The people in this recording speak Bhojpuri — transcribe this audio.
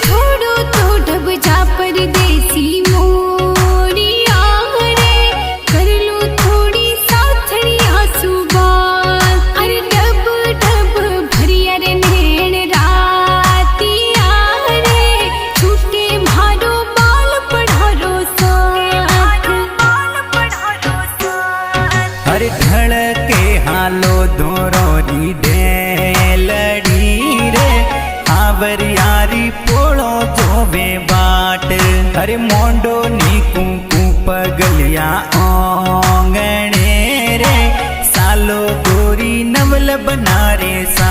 थोड़ो तो ढब जा परदेसी मोरिया रे, कर लो थोड़ी साथड़ी आंसू बात। अरे डब डब भरिया रे नैन रातिया रे, छूटे मारो बाल पढ़ारो साथ। अरे धड़के हालो धोरोरी ढेलड़ी रे, आवर यारी पोळो जोवे बाट। अरे मोंडो नी कुंकू पगलिया ओंगणे रे, सालो गोरी नवल बनारे सा।